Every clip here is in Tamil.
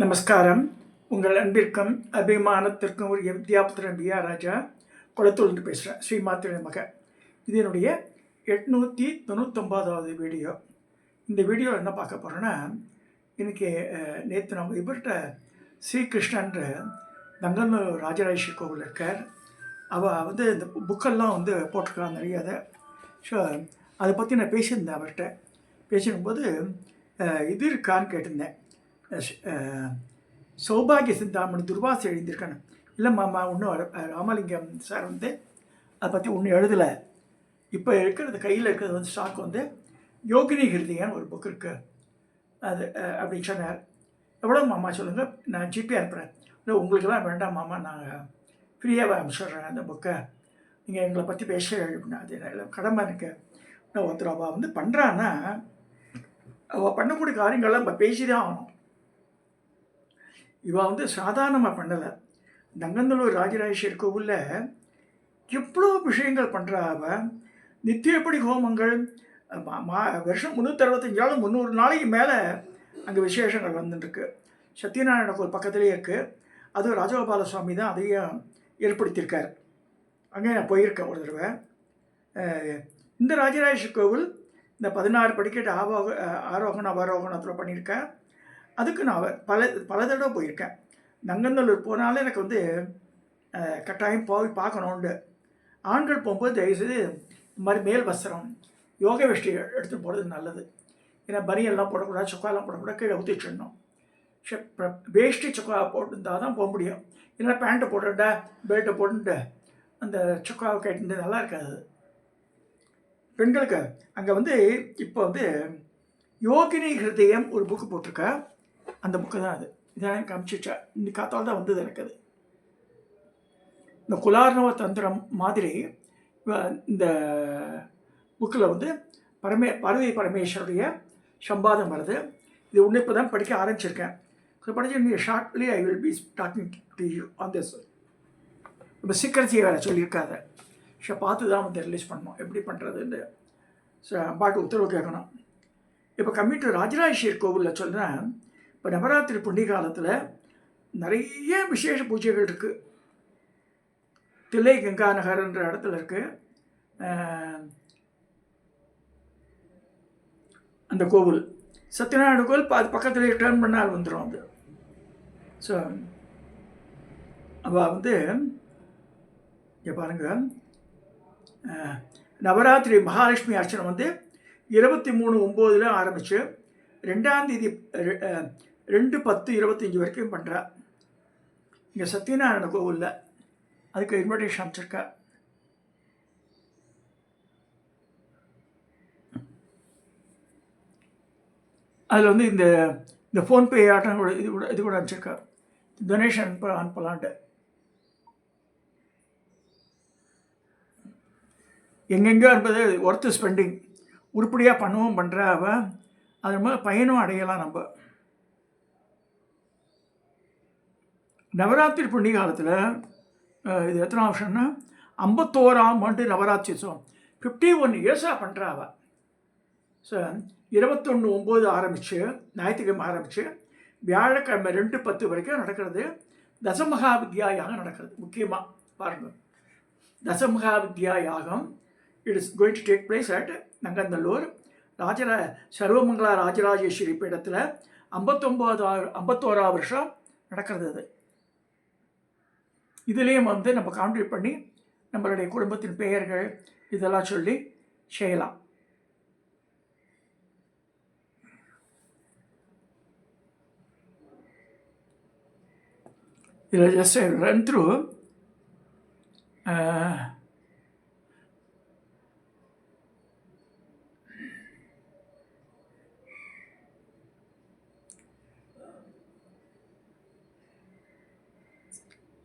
நமஸ்காரம். உங்கள் அன்பிற்கும் அபிமானத்திற்கும் ஒரு வித்யாபுத்திரன் பி ஆர் ராஜா குளத்தூர்ந்து பேசுகிறேன். ஸ்ரீமாத்திரை மக. இது என்னுடைய 899வது வீடியோ. இந்த வீடியோவில் என்ன பார்க்க போகிறோன்னா, எனக்கு நேற்று நம்ம இவர்கிட்ட ஸ்ரீகிருஷ்ணன்ற நங்கநல்லூர் ராஜராஜேஸ்வரி கோவில் இருக்கார். அவள் இந்த புக்கெல்லாம் போட்டிருக்காங்க நிறைய. அதை ஸோ அதை பற்றி நான் பேசியிருந்தேன் அவர்கிட்ட. பேசிக்கும்போது இது இருக்கான்னு கேட்டிருந்தேன். சௌபாகிய சிந்தாமணி துர்வாசி எழுதியிருக்கானு. இல்லை மாமா ஒன்றும் ராமலிங்கம் சார் அதை பற்றி ஒன்றும் எழுதலை. இப்போ இருக்கிறது கையில் இருக்கிறது ஸ்டாக் யோகினி ஹிருதயன்னு ஒரு புக் இருக்குது அது அப்படின்னு சொன்னார். எவ்வளோ மாமா சொல்லுங்கள், நான் ஜிபே அனுப்புகிறேன். இல்லை உங்களுக்கெல்லாம் வேண்டாம் மாமா, நாங்கள் ஃப்ரீயாக அனுப்பிச்சிடுறேன் அந்த புக்கை, நீங்கள் எங்களை பற்றி பேச எழுப்பினா அது எல்லாம் கடமை இருக்குது. நான் ஒருத்தர் அவள் பண்ணுறான்னா அவள் பண்ணக்கூடிய காரியங்கள்லாம் நம்ம பேசி தான் ஆகணும். இவள் சாதாரணமாக பண்ணலை. நங்கநல்லூர் ராஜராஜேஸ்வரி கோவிலில் எவ்வளோ விஷயங்கள் பண்ணுறா. அவள் நித்தியப்படி ஹோமங்கள் வருஷம் 365 நாள் 300 நாளைக்கு மேலே அங்கே விசேஷங்கள் வந்துட்டுருக்கு. சத்யநாராயண கோவில் பக்கத்துலேயே இருக்குது. அதுவும் ராஜகோபால சுவாமி தான் அதையும் ஏற்படுத்தியிருக்கார். அங்கே நான் போயிருக்கேன் ஒரு தடவை. இந்த ராஜராஜேஸ்வரி கோவில் இந்த 16 படிக்கட்டு ஆரோகணம் அவரோகணத்தில் பண்ணியிருக்கேன். அதுக்கு நான் பல தடவை போயிருக்கேன். நங்கநல்லூர் போனாலே எனக்கு கட்டாயம் போய் பார்க்கணுண்டு. ஆண்கள் போகும்போது தயவுசெய்து இந்த மாதிரி மேல் வஸ்திரம் யோக வேஷ்டி எடுத்துகிட்டு போகிறது நல்லது. ஏன்னா பனியெல்லாம் போடக்கூடாது, சொக்காலாம் போடக்கூடாது, கீழே ஊற்றி வச்சிடணும். வேஷ்டி சொக்கா போட்டுருந்தால் தான் போக முடியும். இல்லைன்னா பேண்ட்டை போட்டுட்டா பெல்ட்டை போட்டுட்டு அந்த சொக்காவை கேட்டு நல்லா இருக்காது பெண்களுக்கு. அங்கே இப்போ யோகினி ஹிருதயம் ஒரு புக்கு போட்டிருக்கா. அந்த புக்கு தான் அது. இதான் எனக்கு அனுப்பிச்சிச்சா. இன்னைக்கு காத்தால் தான் வந்தது எனக்கு. அது இந்த குலார்ணவ தந்திரம் மாதிரி இந்த புக்கில் பார்வதி பரமேஸ்வருடைய சம்பாதம் வருது. இது ஒன்று இப்போ தான் படிக்க ஆரம்பிச்சிருக்கேன். படிச்சு shortly I will be talking to you on this. இப்போ சீக்கிரத்தையே வேறு சொல்லியிருக்காத. ஸோ பார்த்து தான் ரிலீஸ் பண்ணணும். எப்படி பண்ணுறதுன்னு பாட்டு உத்தரவு கேட்கணும். இப்போ கம்மிட்டு ராஜராஜேஸ்வரி கோவிலில் சொல்கிறேன். இப்போ நவராத்திரி புண்ணிய காலத்தில் நிறைய விசேஷ பூஜைகள் இருக்குது. தில்லை கங்கா நகர்ன்ற இடத்துல இருக்குது அந்த கோவில். சத்யநாராயண கோவில் அது பக்கத்துலேயே டேர்ன் பண்ணால் வந்துடும் அது. ஸோ அவள் இங்கே பாருங்கள், நவராத்திரி மகாலட்சுமி அர்ச்சனை 23/9 ஆரம்பித்து 2ஆம் தேதி 2/10/25 வரைக்கும் பண்ணுறா. இங்கே சத்யநாராயண கோவிலில் அதுக்கு இன்விடேஷன் அமைச்சிருக்கா. அதில் இந்த ஃபோன்பே ஆட்டம் கூட இது கூட அனுப்பிச்சிருக்கா. டொனேஷன் அனுப்பலான்ட்டு. எங்கெங்கோ என்பது ஒர்த்து ஸ்பெண்டிங். உருப்படியாக பண்ணுறா அவள். அது மாதிரி பயனும் அடையலாம். நம்ம நவராத்திரி புண்ணிய காலத்தில் இது எத்தனை வருஷம்னா 51ஆம் ஆண்டு நவராத்திரி உற்சவம் 51 இயர்ஸாக பண்ணுறா அவள். ஸோ 21/9 ஆரம்பித்து ஞாயிற்றுக்கிழமை ஆரம்பித்து வியாழக்கிழமை 2/10 வரைக்கும் நடக்கிறது. தசமகா வித்யா யாகம் நடக்கிறது. முக்கியமாக பாருங்கள், தசமகா வித்யா யாகம் it is going to take place at Nanganallur Sarvamangala Rajarajeshwari பீடத்தில் 51ஆம் வருஷம் நடக்கிறது. அது இதுலேயும் நம்ம கான்ட்ரிபியூட் பண்ணி நம்மளுடைய குடும்பத்தின் பெயர்கள் இதெல்லாம் சொல்லி செய்யலாம். இதில் ஜஸ்ட் ரன் த்ரூ.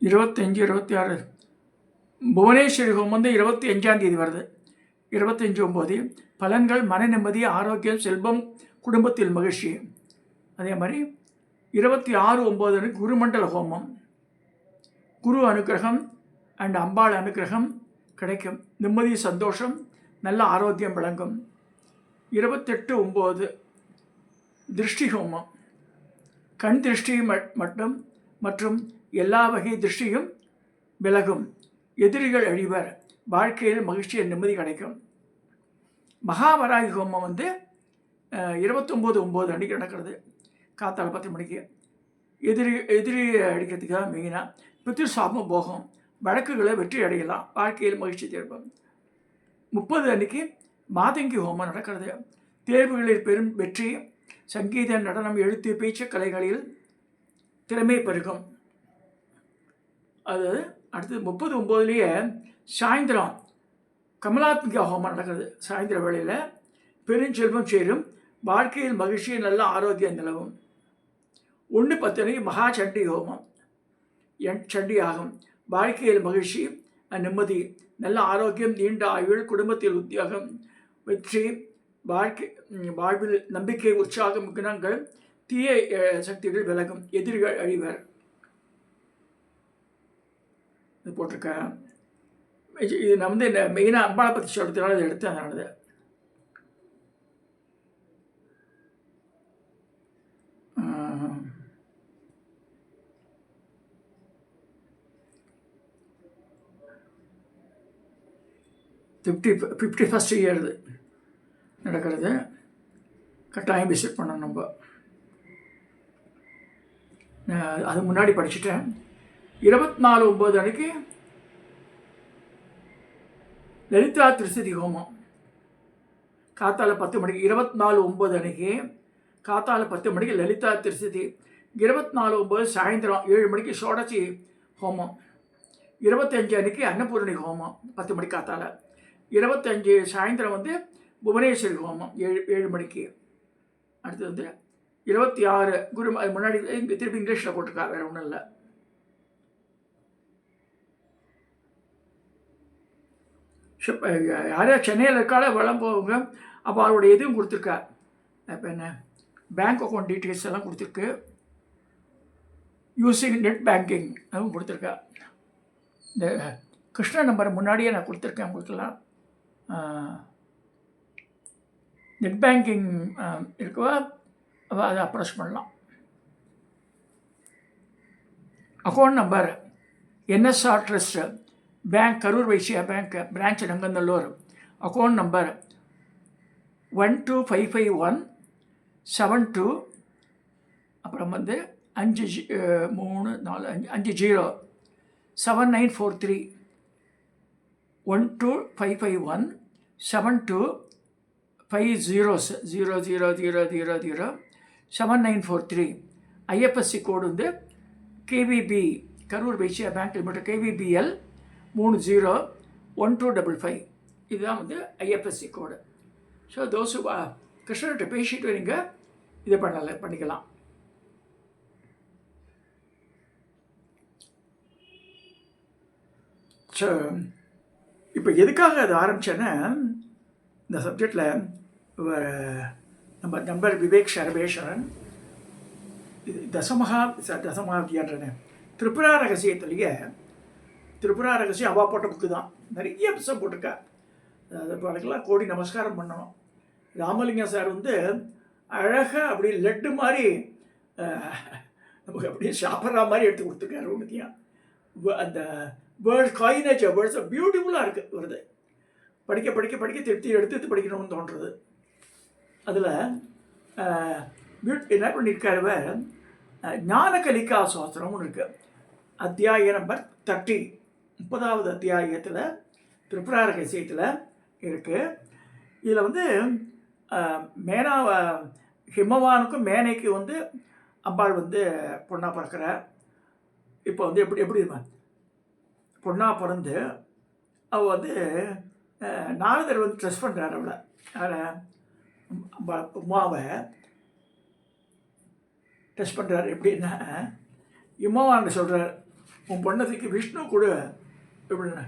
இருபத்தஞ்சு 26 புவனேஸ்வரி ஹோமம் 25ஆம் தேதி வருது. 25/9 பலன்கள் மன நிம்மதி, ஆரோக்கியம், செல்வம், குடும்பத்தில் மகிழ்ச்சி. அதே மாதிரி 26/9 குருமண்டல ஹோமம். குரு அனுக்கிரகம் அண்ட் அம்பாள் அனுக்கிரகம் கிடைக்கும். நிம்மதி, சந்தோஷம், நல்ல ஆரோக்கியம் விளங்கும். 28/9 திருஷ்டி ஹோமம். கண் திருஷ்டி மற்றும் எல்லா வகை திருஷ்டியும் விலகும். எதிரிகள் அழிவர். வாழ்க்கையில் மகிழ்ச்சியை நிம்மதி கிடைக்கும். மகாவராகி ஹோமம் வந்து 29/9 அன்றைக்கி நடக்கிறது. காத்தால 10 மணிக்கு. எதிரி அடிக்கிறதுக்காக மெயினாக பித்ரு சாபம் போகும். வழக்குகளை வெற்றி அடையலாம். வாழ்க்கையில் மகிழ்ச்சி தேர்வும். 30 அன்றைக்கி மாதங்கி ஹோமம் நடக்கிறது. தேர்வுகளில் பெரும் வெற்றி. சங்கீத, நடனம், எழுத்து, பேச்சு கலைகளில் திறமை பெருகும். அது அடுத்தது 30/9லேயே சாயந்தரம் கமலாத்மிகா ஹோமம் நடக்கிறது. சாயந்தர வேளையில் பெருஞ்செல்வம் சேரும். வாழ்க்கையில் மகிழ்ச்சி, நல்ல ஆரோக்கியம் நிலவும். 1:10 அன்றைக்கி மகா சண்டி ஹோமம் சண்டி ஆகும். வாழ்க்கையில் மகிழ்ச்சி, நிம்மதி, நல்ல ஆரோக்கியம், நீண்ட ஆயுள், குடும்பத்தில் உத்தியோகம், வெற்றி, வாழ்வில் நம்பிக்கை, உற்சாகம், குணங்கள், தீய சக்திகள் விலகும். எதிரிகள் அழிவர். இது போட்டிருக்கேன். இது நான் வந்து மெயினாக அம்பாளை பற்றி சொல்கிறதுனால இதை எடுத்து அதனால 51st இயர் நடக்கிறது. கட்டாயம் விசிட் பண்ணணும். நம்ம அது முன்னாடி படிச்சுட்டேன். 24/9 அன்றைக்கி லலிதா திருசதி ஹோமம் காத்தால 10 மணிக்கு. 24/9 அன்றைக்கி காத்தால 10 மணிக்கு லலிதா திருசதி. 24/9 சாயந்தரம் 7 மணிக்கு ஷோடசி ஹோமம். 25 அன்றைக்கி அன்னபூரணி ஹோமம் 10 மணிக்கு காத்தால. 25 சாயந்தரம் வந்து புவனேஸ்வரி ஹோமம் 7 மணிக்கு. அடுத்து வந்து 26 குரு. அது முன்னாடி திருப்பி இங்கிலீஷில் போட்டிருக்கா, வேறு ஒன்றும் இல்லை. யாரையா சென்னையில் இருக்கால வளம் போவங்க, அப்போ அவருடைய இதுவும் கொடுத்துருக்கா. இப்போ என்ன பேங்க் அக்கௌண்ட் டீட்டெயில்ஸ் எல்லாம் கொடுத்துருக்கு. யூஸிங் நெட் பேங்கிங் அதுவும் கொடுத்துருக்கா. இந்த கிருஷ்ண நம்பர் முன்னாடியே நான் கொடுத்துருக்கேன் உங்களுக்கெல்லாம். நெட் பேங்கிங் இருக்கவா அதை அப்ரோச் பண்ணலாம். Account number NSR trust bank, Karur Vaishya bank, branch Nanganallur. Account number 1255172, அப்புறம் வந்து 53455 7943. 1255172500000 7943. ஐஎஃப்எஸ்சி கோடு வந்து KVP, Karur Vaishya bank limited, KVBL 301255. இதுதான் வந்து ஐஎஃப்எஸ்சி கோடு. ஸோ தோசு கிருஷ்ணர்கிட்ட பேசிட்டு நீங்கள் இது பண்ணிக்கலாம். ஸோ இப்போ எதுக்காக அது ஆரம்பித்தேன்னா, இந்த சப்ஜெக்டில் நம்ம நம்பர் விவேக் சரபேஸ்வரன் தசமகாத்தியான்றன திரிபுரா ரகசியத்துலேயே, திரிபுரா ரகசியம் அவா போட்ட புக்கு தான். நிறைய புத்தகம் போட்டிருக்கா. அது அதுக்கெல்லாம் கோடி நமஸ்காரம் பண்ணணும். ராமலிங்கம் சார் வந்து அழகாக அப்படி லட்டு மாதிரி நமக்கு அப்படியே சாப்பிட்ற மாதிரி எடுத்து கொடுத்துருக்காரு. ஒன்றுத்தையும் அந்த வேர்ட்ஸ், காயினேஜ் வேர்ட்ஸ் பியூட்டிஃபுல்லாக இருக்குது. வருது படிக்க படிக்க படிக்க திருப்தி எடுத்து படிக்கணும்னு தோன்றுறது. அதில் என்ன பண்ணியிருக்காரு, ஞானகலிகா சாஸ்திரம்னு இருக்குது. அத்தியாய நம்பர் 30, 30வது அத்தியாயத்தில் திரிபுரா ரகசியத்தில் இருக்குது. இதில் வந்து ஹிமவானுக்கும் மேனைக்கு வந்து அம்பாள் வந்து பொண்ணாக பிறக்கிற. இப்போ வந்து எப்படி பொண்ணாக பிறந்து அவள் வந்து நாரதர் வந்து ட்ரெஸ் பண்ணுறாரு அவளை. உமாவை டெஸ்ட் பண்ணுறாரு. எப்படின்னா இம்மாவான்னு சொல்கிறார், உன் பொண்ணத்துக்கு விஷ்ணு கொடு எப்படின்னா.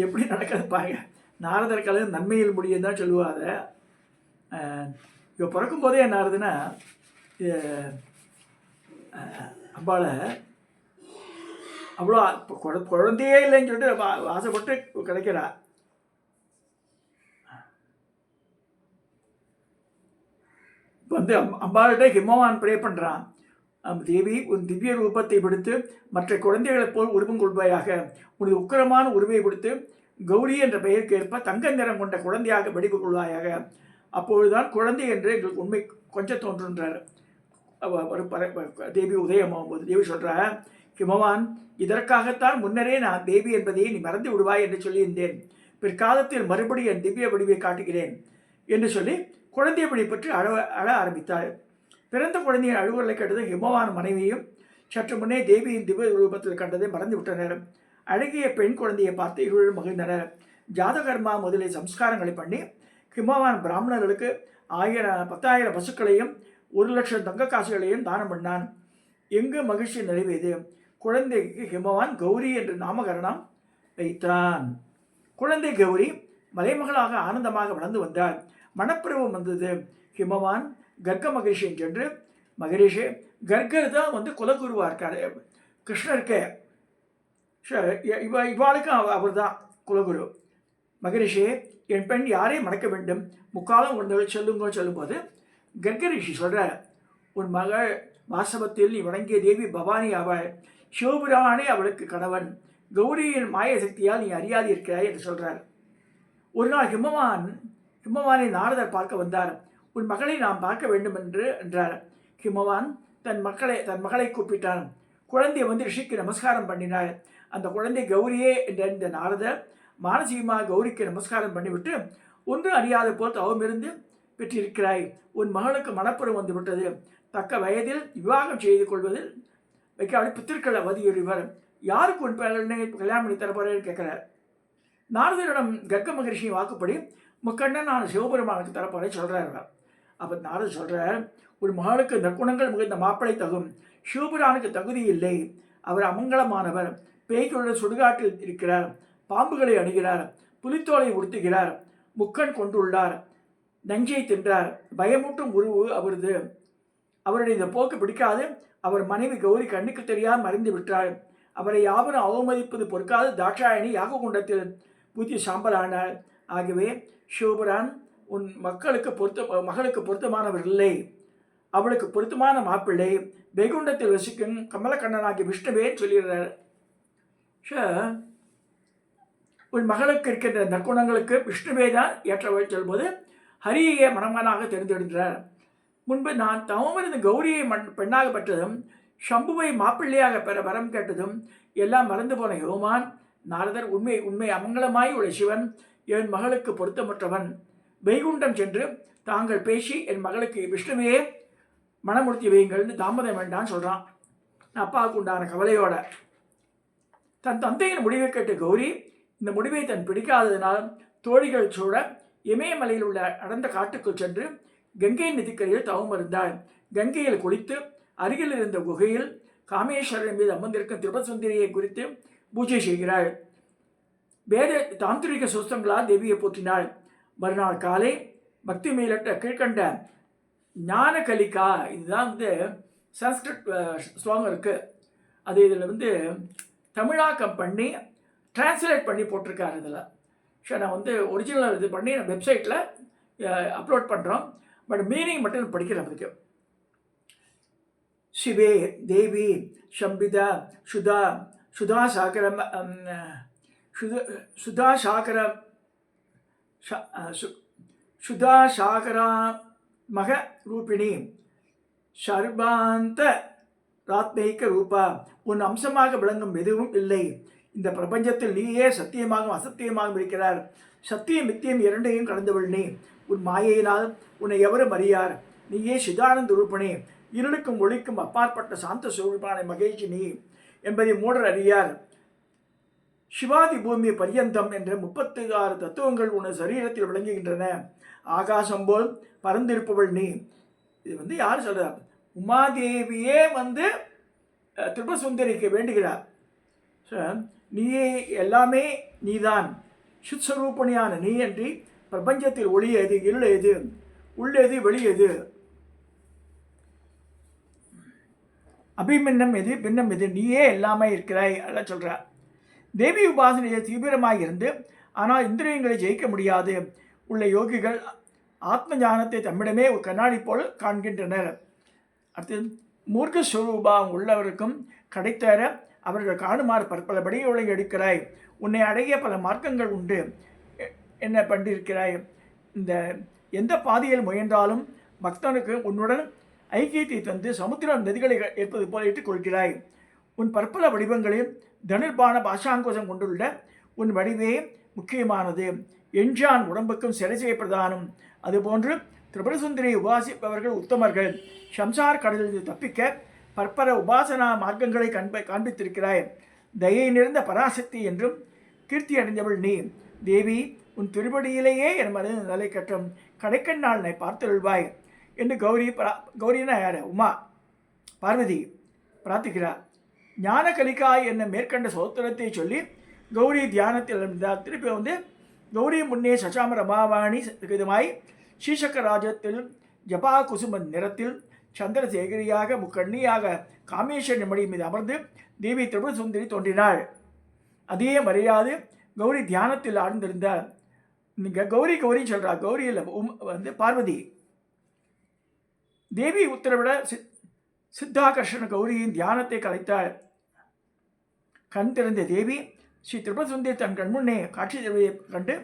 எப்படி நடக்கிறது பாருங்க. நாரதர் கலை நன்மையில் முடியும் தான் சொல்லுவாத. இப்போ பிறக்கும் போதே என்ன ஆகுதுன்னா, அம்பாளை அவ்வளோ குழந்தையே இல்லைன்னு சொல்லிட்டு ஆசைப்பட்டு கிடைக்கிறா. இப்போ வந்து அம்பாள்கிட்ட ஹிமவான் ப்ரே பண்ணுறான், தேவி உன் திவ்ய ரூபத்தை விடுத்து மற்ற குழந்தைகளைப் போல் உருவம் கொள்வாயாக. உனது உக்கிரமான உருவை விடுத்து கௌரி என்ற பெயருக்கு ஏற்ப தங்க நிறம் கொண்ட குழந்தையாக வடிவு கொள்வாயாக. அப்பொழுதுதான் குழந்தை என்று எங்களுக்கு உண்மை கொஞ்சம் தோன்றுன்றார். தேவி உதயமாகும்போது தேவி சொல்ற, ஹிமவான், இதற்காகத்தான் முன்னரே நான் தேவி என்பதை நீ மறந்து விடுவாய் என்று சொல்லியிருந்தேன். பிற்காலத்தில் மறுபடியும் என் திவ்ய வடிவை காட்டுகிறேன் என்று சொல்லி குழந்தை வழி பற்றி அழ ஆரம்பித்தாள். பிறந்த குழந்தையின் அழுகுரலை கேட்டது ஹிமவான் மனைவியும் சற்று முன்னே தேவியின் திவ்ய ரூபத்தில் கண்டதை மறந்து விட்டனர். அழகிய பெண் குழந்தையை பார்த்து இருவரும் மகிழ்ந்தனர். ஜாதகர்மா முதலிய சம்ஸ்காரங்களை பண்ணி ஹிமவான் பிராமணர்களுக்கு 10,000 பசுக்களையும் 1,00,000 தங்க காசுகளையும் தானம் பண்ணான். எங்கு மகிழ்ச்சி நிறைவேது. குழந்தைக்கு ஹிமவான் கௌரி என்று நாமகரணம் வைத்தான். குழந்தை கௌரி மலைமகளாக ஆனந்தமாக வளர்ந்து வந்தாள். மணப்பருவம் வந்தது. ஹிமவான் கர்க்க மகரிஷியின் சென்று, மகரிஷி, கர்கர் தான் குலகுருவாக இருக்கார் கிருஷ்ணருக்கு, இவாளுக்கு அவர் தான் குலகுரு. மகரிஷி, என் பெண் யாரை மணக்க வேண்டும், முக்காலம் கொண்டு சொல்லும்போது கர்கரிஷி சொல்கிறார், உன் மகள் வாசவத்தில் நீ வணங்கிய தேவி பவானி ஆவாள். சிவபுராணே அவளுக்கு கணவன். கௌரியின் மாய சக்தியால் நீ அறியாது இருக்கிறாய் என்று சொல்கிறார். ஒரு நாள் ஹிமவானை நாரதர் பார்க்க வந்தார். உன் மகளை நாம் பார்க்க வேண்டும் என்றார். ஹிமவான் தன் மகளை கூப்பிட்டான். குழந்தை ரிஷிக்கு நமஸ்காரம் பண்ணினாள். அந்த குழந்தை கௌரியே என்ற இந்த நாரதர் மானசீகமாக கௌரிக்கு நமஸ்காரம் பண்ணிவிட்டு, ஒன்று அறியாத போல் தவமிருந்து பெற்றிருக்கிறாய். உன் மகளுக்கு மனப்பருவம் வந்துவிட்டது. தக்க வயதில் விவாகம் செய்து கொள்வதில் வைக்காமல் பித்திருக்கள் அவதியுறிவர். யாருக்கு உன் கல்யாணம் பண்ணி தரப்போறேன்னு கேட்கிறார். நாரதரிடம் கர்க்க மகரிஷியின் வாக்குப்படி முக்கண்ணன் நான் சிவபெருமானுக்கு தரப்போறே சொல்றாரு. அப்போ நாரதர் சொல்றார், உன் மகளுக்கு நற்குணங்கள் மிகுந்த மாப்பிளை தகும். சிவபுரானுக்கு தகுதி இல்லை. அவர் அமங்கலமானவர். பேய்களுடன் சுடுகாட்டில் இருக்கிறார். பாம்புகளை அணுகிறார். புலித்தோலை உடுத்துகிறார். முக்கண் கொண்டுள்ளார். நஞ்சை தின்றார். பயமூட்டும் உருவு அவரது. அவருடைய இந்த போக்கு பிடிக்காது. அவர் மனைவி கௌரி கண்ணுக்கு தெரியாமல் மறைந்து விட்டாள். அவரை யாவரும் அவமதிப்பது பொறுக்காது தாட்சாயணி யாக குண்டத்தில் பூத்தி சாம்பலானாள். ஆகவே சிவபுரான் உன் மகளுக்கு பொருத்தமானவர் இல்லை. அவளுக்கு பொருத்தமான மாப்பிள்ளை வைகுண்டத்தில் வசிக்கும் கமலக்கண்ணனாகிய விஷ்ணுவே சொல்லுகிறார். உன் மகளுக்கு இருக்கின்ற நற்குணங்களுக்கு விஷ்ணுவே தான் ஏற்றவள் சொல்லும்போது ஹரியை மணமகனாக தேர்ந்தெடுக்கிறார். முன்பு நான் தவமிருந்து கௌரியை பெண்ணாக பெற்றதும் சம்புவை மாப்பிள்ளையாக பெற வரம் கேட்டதும் எல்லாம் மறந்து போன ஹிமவான், நாரதர் உண்மை அமங்கலமாய் உள்ள சிவன் என் மகளுக்கு பொருத்தமற்றவன். வைகுண்டம் சென்று தாங்கள் பேசி என் மகளுக்கு விஷ்ணுவையே மனமுறுத்தி வையுங்கள்னு தாமதம் வேண்டான்னு சொல்கிறான். அப்பாவுக்கு உண்டான கவலையோட தன் தந்தையின் முடிவை கேட்ட கௌரி இந்த முடிவை தன் பிடிக்காததினால் தோழிகள் சூழ இமயமலையில் உள்ள அடர்ந்த காட்டுக்குள் சென்று கங்கை நதிக்கரையில் தவம் இருந்தாள். கங்கையில் குளித்து அருகில் இருந்த குகையில் காமேஸ்வரன் மீது அமர்ந்திருக்கும் திரிபுரசுந்தரியை குறித்து பூஜை செய்கிறாள். வேத தாந்திரிக சூஸ்திரங்களால் தேவியை போற்றினாள். மறுநாள் காலை பக்தி மேலட்ட கீழ்கண்ட ஞான கலிகா, இதுதான் சன்ஸ்கிரிட் ஸ்லோகம் இருக்குது. அது இதில் தமிழாக்கம் பண்ணி டிரான்ஸ்லேட் பண்ணி போட்டிருக்காரு. இதில் நான் ஒரிஜினல் இது பண்ணி நான் வெப்சைட்டில் அப்லோட் பண்ணுறோம். பட் மீனிங் மட்டும் படிக்கிறேன். அதுக்கு சிவே தேவி சம்பிதா சுதாசாகரம் மக ரூபிணி சர்வாந்த ராத்மீக ரூபா, உன் அம்சமாக விளங்கும் எதுவும் இல்லை. இந்த பிரபஞ்சத்தில் நீயே சத்தியமாகவும் அசத்தியமாகவும் இருக்கிறார். சத்தியம் மித்தியம் இரண்டையும் கடந்தவள் நீ. உன் மாயையினால் உன்னை எவரும் அறியார். நீயே சிதானந்த ரூபணி, இருளுக்கும் ஒளிக்கும் அப்பாற்பட்ட சாந்த சுரூபான மகேஷி நீ என்பதை மூடர் அறியார். சிவாதி பூமி பரியந்தம் என்ற 36 தத்துவங்கள் உன் சரீரத்தில் விளங்குகின்றன. ஆகாசம் போல் பறந்திருப்பவள் நீ. இது யார் சொல்கிறார்? உமாதேவியே திரிபுரசுந்தரிக்கு வேண்டுகிறார். நீயே எல்லாமே நீதான். சுத்ஸ்வரூபணியான நீ அன்றி பிரபஞ்சத்தில் ஒளி எது, இருள் எது, உள்ளெது, வெளியது, அபிமின்னம் எது, பின்னம் எது, நீயே எல்லாமே இருக்கிறாய் எல்லாம் சொல்கிறார். தேவி உபாசனையில் தீவிரமாக இருந்து ஆனால் இந்திரியங்களை ஜெயிக்க முடியாது உள்ள யோகிகள் ஆத்ம ஞானத்தை தம்மிடமே ஒரு கண்ணாடி போல் காண்கின்றனர். அடுத்து மூர்க்கஸ்வரூபா உள்ளவருக்கும் கிடைத்தேற அவர்கள் காணுமாறு பற்பல படிகளை எடுக்கிறாய். உன்னை அடைய பல மார்க்கங்கள் உண்டு. என்ன பண்ணிருக்கிறாய்? இந்த எந்த பாதையில் முயன்றாலும் பக்தனுக்கு உன்னுடன் ஐக்கியத்தை தந்து சமுத்திர நதிகளை ஏற்பது போல ஏற்றுக்கொள்கிறாய். உன் பற்பல வடிவங்களில் தனுர்பான பாஷாங்கோஷம் கொண்டுள்ள உன் வடிவே முக்கியமானது. எஞ்சான் உடம்புக்கும் சிறை செய்யப்பிரதானம். அதுபோன்று திரிபுரசுந்தரியை உபாசிப்பவர்கள் உத்தமர்கள். சம்சார் கடலில் தப்பிக்க பற்பல உபாசனா மார்க்கங்களை காண்பித்திருக்கிறாய். தயை நிறைந்த பராசக்தி என்றும் கீர்த்தி அடைந்தவள் நீ. தேவி, உன் திருப்படியிலேயே என் மனது நிலை கட்டும் கடைக்கண்ணால் என்னை பார்த்தருள்வாய் என்று கௌரினா யார்? உமா பார்வதி பிரார்த்திக்கிறார். ஞான கலிகாய் என்ன மேற்கண்ட சோத்திரத்தை சொல்லி கௌரி தியானத்தில் இருந்தார். திருப்பி கௌரி முன்னே சசாம ரமாவாணி விதமாய் ஸ்ரீசக்கராஜத்தில் ஜபா குசும நிறத்தில் சந்திரசேகரியாக முக்கண்ணியாக காமேஸ்வரன் மடி மீது அமர்ந்து தேவி திரிபுர சுந்தரி தோன்றினாள். அதே மரியாதை கௌரி தியானத்தில் ஆழ்ந்திருந்தார். நீங்கள் கௌரி சொல்கிறார். கௌரியில் பார்வதி. தேவி உத்தரவிட சித்தாகர்ஷண கௌரியின் தியானத்தை கலைத்தாள். கண் திறந்த தேவி ஸ்ரீ திரிபுர சுந்தரி தன் கண்முன்னே காட்சி தருவதை கண்டு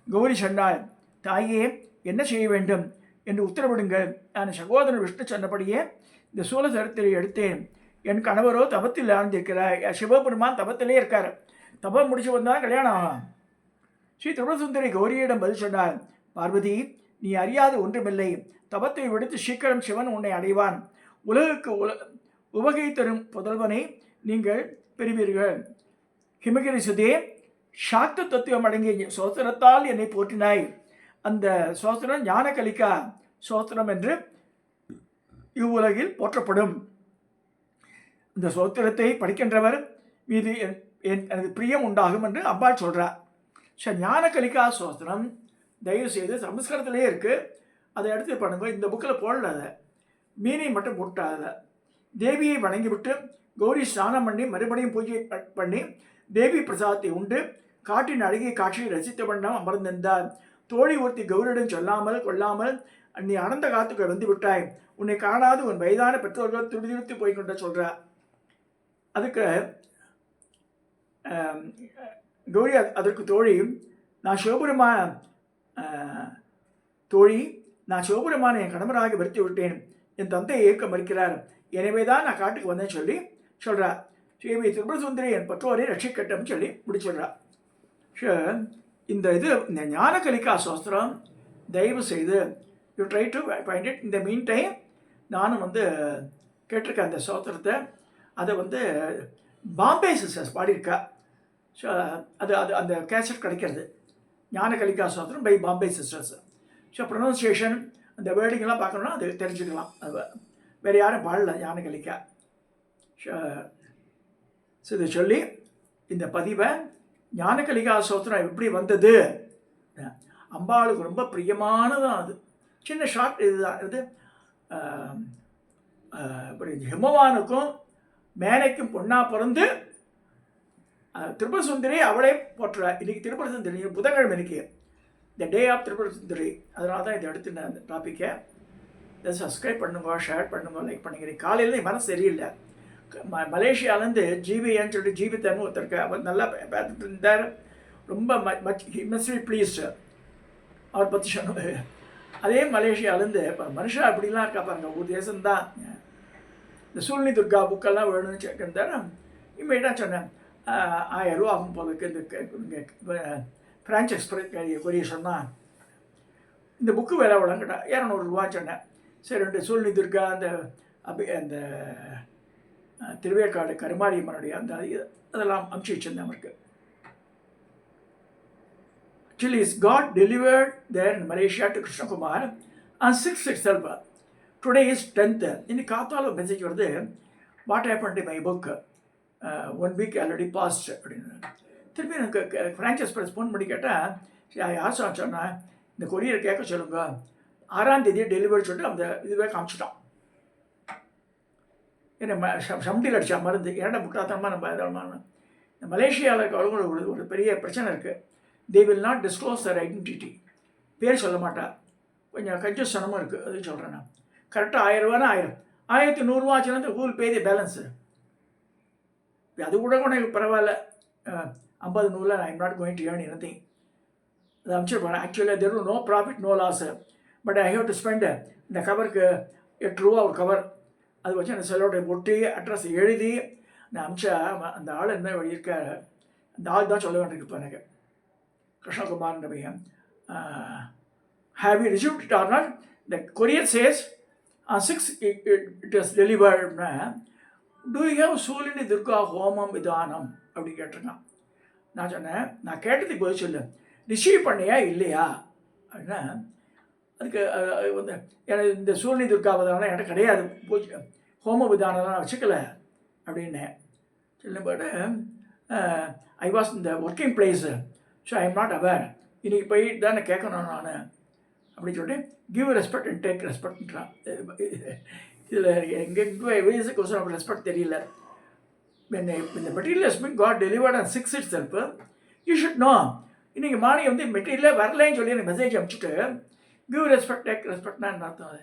கௌரி சொன்னாள், தாயே, என்ன செய்ய வேண்டும் என்று உத்தரவிடுங்கள். நான் சகோதரன் விஷ்ணு சொன்னபடியே இந்த சூலசரத்தை எடுத்தேன். என் கணவரோ தபத்தில் ஆழ்ந்திருக்கிறார். சிவபெருமான் தபத்திலே இருக்கார். தபம் முடிச்சு வந்தால் கல்யாணம் ஆகும். ஸ்ரீ திரிபுரசுந்தரி கௌரியிடம் பதில் சொன்னார், பார்வதி, நீ அறியாது ஒன்றுமில்லை. தபத்தை விடுத்து சீக்கிரம் சிவன் உன்னை அடைவான். உலகுக்கு உவகை தரும் புதல்வனை நீங்கள் பெறுவீர்கள். ஹிமகிரி சுதே, சாக்த தத்துவம் அடங்கிய சோத்திரத்தால் என்னை போற்றினாய். அந்த சோத்திரம் ஞான கலிகா சோத்திரம் என்று இவ்வுலகில் போற்றப்படும். இந்த சோத்திரத்தை படிக்கின்றவர் மீது எனது பிரியம் உண்டாகும் என்று அம்பாள் சொல்கிறார். ஞான கலிகா சோத்திரம் தயவு செய்து சமஸ்கிருதத்திலே இருக்குது, அதை எடுத்து பண்ணுங்க. இந்த புக்கில் போடல, அதை மீனை மட்டும் போட்டாத. தேவியை வணங்கிவிட்டு கௌரி ஸ்நானம் பண்ணி மறுபடியும் பூஜை பண்ணி தேவி பிரசாதத்தை உண்டு காட்டின் அழகிய காட்சியை ரசித்த வண்ணம் அமர்ந்திருந்தார். தோழி ஒருத்தி கௌரியிடம் சொல்லாமல் கொள்ளாமல், நீ அனந்த காத்துக்கு வந்து விட்டாய். உன்னை காணாது உன் வயதான பெற்றோர்கள் துடிதுடித்து போய்கொண்ட சொல்கிறார். அதுக்கு கௌரி அதற்கு தோழி, நான் சிவபெருமான என் கணவராக வருத்தி விட்டேன். என் தந்தை ஏற்க மறுக்கிறார். எனவே தான் நான் காட்டுக்கு வந்தேன்னு சொல்லி சொல்கிறார். ஸ்ரீவி திரிபுர சுந்தரி என் பெற்றோரை ரட்சிக்கட்டும் சொல்லி முடிச்சிடுறார். இந்த ஞான கலிகா சாஸ்திரம் தயவு செய்து you try to find it. இந்த மீன் டைம் நானும் கேட்டிருக்கேன் அந்த சாஸ்திரத்தை. அதை பாம்பே சிஸ்டர்ஸ் பாடியிருக்கா. ஸோ அது அந்த கேசட் கிடைக்கிறது. Gnana Kalika Shastram by Bombay sisters. So pronunciation அந்த வேர்டிங்கெல்லாம் பார்க்கணுன்னா அது தெரிஞ்சுக்கலாம். அது வேறு யாரும் பாடல ஞான கலிகா. ஸோ இதை சொல்லி இந்த பதிவை ஞான கலிகா சோத்திரம் எப்படி வந்தது, அம்பாளுக்கு ரொம்ப பிரியமானதான். அது சின்ன ஷார்ட் இதுதான். இது ஹிமவானுக்கும் மேனைக்கும் பொண்ணா பிறந்து திரிபுர சுந்தரி அவளே போட்டுறா. இன்றைக்கி திரிபுர சுந்தரி புதன்கிழமை இன்னைக்கு த டே ஆஃப் திரிபுர சுந்தரி. அதனால தான் இதை எடுத்து நான் அந்த டாப்பிக்கை இதை சப்ஸ்கிரைப் பண்ணுங்க, ஷேர் பண்ணுங்க, லைக் பண்ணுங்க. காலையில் என் மனசு சரியில்லை. மலேசியாவிலேருந்து ஜிவின்னு சொல்லிட்டு ஜீவித்தன்னு ஒருத்தருக்கு அவர் நல்லா பார்த்துட்டு இருந்தார். ரொம்ப மச் ப்ளீஸ்டு அவர் பற்றி சொன்னார். அதே மலேசியாவிலேருந்து இப்போ மனுஷா அப்படிலாம் இருக்கா பாருங்க. ஒரு தேசம்தான். இந்த சூழ்நி துர்கா புக்கெல்லாம் வேணும்னு கேட்குறாரு. இம்மீடியட்டாக சொன்னேன், 1000 ரூபா ஆகும் போதுக்கு இந்த ஃப்ரான்ச் எக்ஸ்பிரஸ் கொரிய சொன்னால் இந்த புக்கு விலை விளங்கிட்டா 200 ரூபா சொன்னேன். சரி, 2 சூழ்நி துர்கா அந்த திருவேற்காடு கருமாரியம்மனுடைய அதெல்லாம் அமுச்சு வச்சிருந்தேன் அவருக்கு. Actually, God delivered there in Malaysia to Krishna Kumar on 6th itself. Today is 10th. இன்னைக்கு காத்தால மெசேஜ் வருது, what happened in my book, 1 week already passed அப்படின்னு. திருப்பி எனக்கு ஃப்ரான்ச் எக்ஸ்பிரஸ் ஃபோன் பண்ணி கேட்டால் யார் சொன்னால் இந்த கொரியரை கேட்க சொல்லுங்க, 6ஆம் தேதி டெலிவரி சொல்லிட்டு அந்த இதுவே காமிச்சிட்டான். என்ன சம்டியில் அடித்தா மருந்து. ஏன்டா முட்டாத்தனமாக நம்ம இதமான இந்த மலேசியாவில் இருக்க அவங்களுக்கு ஒரு பெரிய பிரச்சனை இருக்குது. They will not disclose their identity. பேர் சொல்ல மாட்டா. கொஞ்சம் கஞ்சஸ்தனமும் இருக்குது. அது சொல்கிறேன் நான். கரெக்டாக 1000 ரூபானா 1000, 1100 ஆச்சுன்னா who will pay the balance? அது கூட எனக்கு பரவாயில்ல, 50 100 I am not going to earn anything. அது அனுப்பிச்சிருப்பாங்க. ஆக்சுவலாக there no profit no loss, but I have to spend. இந்த கவருக்கு 8 ரூபா ஒரு கவர், அது வச்சு அந்த செல்லோட ஒட்டி அட்ரஸ் எழுதி நான் அனுப்பிச்சா அந்த ஆள் என்ன வழி இருக்கார், அந்த ஆள் தான் சொல்ல வேண்டியிருக்கு எனக்கு. கிருஷ்ணகுமார்ன்ற பையன், have you received it or not? The courier says on 6 it was delivered. Do you have Shoolini Durga Homam Vidhanam அப்படி கேட்டிருக்கான். நான் சொன்னேன், நான் கேட்டதுக்கு பதில் சொல்லு, ரிசீவ் பண்ணியா இல்லையா அப்படின்னா. அதுக்கு வந்து எனக்கு இந்த சூலினி துர்கா விதானம் எனக்கு கிடையாது, பூஜை ஹோம விதானம் நான் வச்சுக்கல அப்படின்னேன். சொல்லும்போது ஐ வாஸ் இந்த working place, so I am not aware. இன்றைக்கி போய் தானே கேட்கணும் நான் அப்படின்னு சொல்லிட்டு கிவ் ரெஸ்பெக்ட் அண்ட் டேக் ரெஸ்பெக்ட்ன்றான். இதில் எங்கே வயசுக்கோசரம் அப்படி ரெஸ்பெக்ட் தெரியல. இந்த material has been got delivered on 6 itself, you should know. இன்றைக்கி மார்னிங் வந்து மெட்டீரியலே வரலன்னு சொல்லி எனக்கு மெசேஜ் அனுப்பிச்சிட்டு கிவ் ரெஸ்பெக்ட் டேக் ரெஸ்பெக்ட்னா என்ன அர்த்தம்? அது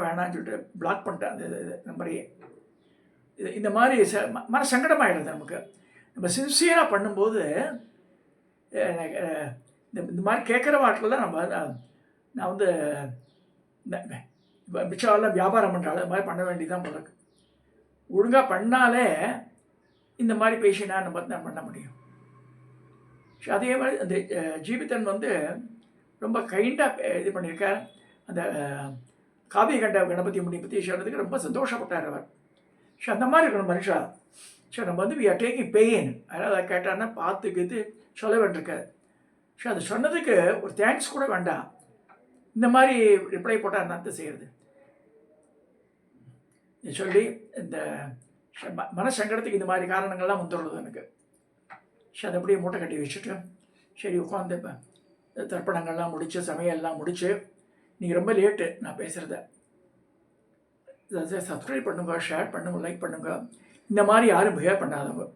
வேணான்னு சொல்லிட்டு பிளாக் பண்ணிட்டேன் அந்த நம்பரையே. இந்த மாதிரி மன சங்கடமாகிடுது நமக்கு. நம்ம சின்சியராக பண்ணும்போது இந்த மாதிரி கேட்குற வாட்டில் தான் நான் வந்து மிச்சம் வியாபாரம் பண்ணுறாள் அது மாதிரி பண்ண வேண்டியதான் போல இருக்கு. ஒழுங்காக பண்ணாலே இந்த மாதிரி பேசினா நம்ம தான் பண்ண முடியும். ஸோ அதே மாதிரி அந்த ஜீவிதன் வந்து ரொம்ப கைண்டாக இது பண்ணியிருக்கார். அந்த காவிய கண்ட கணபதி முனி பற்றி சொல்கிறதுக்கு ரொம்ப சந்தோஷப்பட்டார் அவர். ஸோ அந்த மாதிரி இருக்கணும் மனுஷா. ஸோ நம்ம வந்து வி ஆர் டேக்கிங் பெயின், அதாவது அதை கேட்டான்னா பார்த்துக்கிட்டு சொல்ல வேண்டியிருக்காரு. ஸோ அது சொன்னதுக்கு ஒரு தேங்க்ஸ் கூட வேண்டாம், இந்த மாதிரி ரிப்ளை போட்டால் என்னத்தை செய்கிறது சொல்லி இந்த மனசங்கடத்துக்கு இந்த மாதிரி காரணங்கள்லாம் வந்துடுறது எனக்கு. ஸோ அதை அப்படியே மூட்டை கட்டி வச்சுட்டு சரி உட்காந்து இப்போ தர்ப்பணங்கள்லாம் முடித்து சமையல்லாம் முடித்து, நீங்கள் ரொம்ப லேட்டு நான் பேசுகிறத சப்ஸ்கிரைப் பண்ணுங்க, ஷேர் பண்ணுங்க, லைக் பண்ணுங்க. இந்த மாதிரி யாரும் பிஹேவ் பண்ணாதவங்க.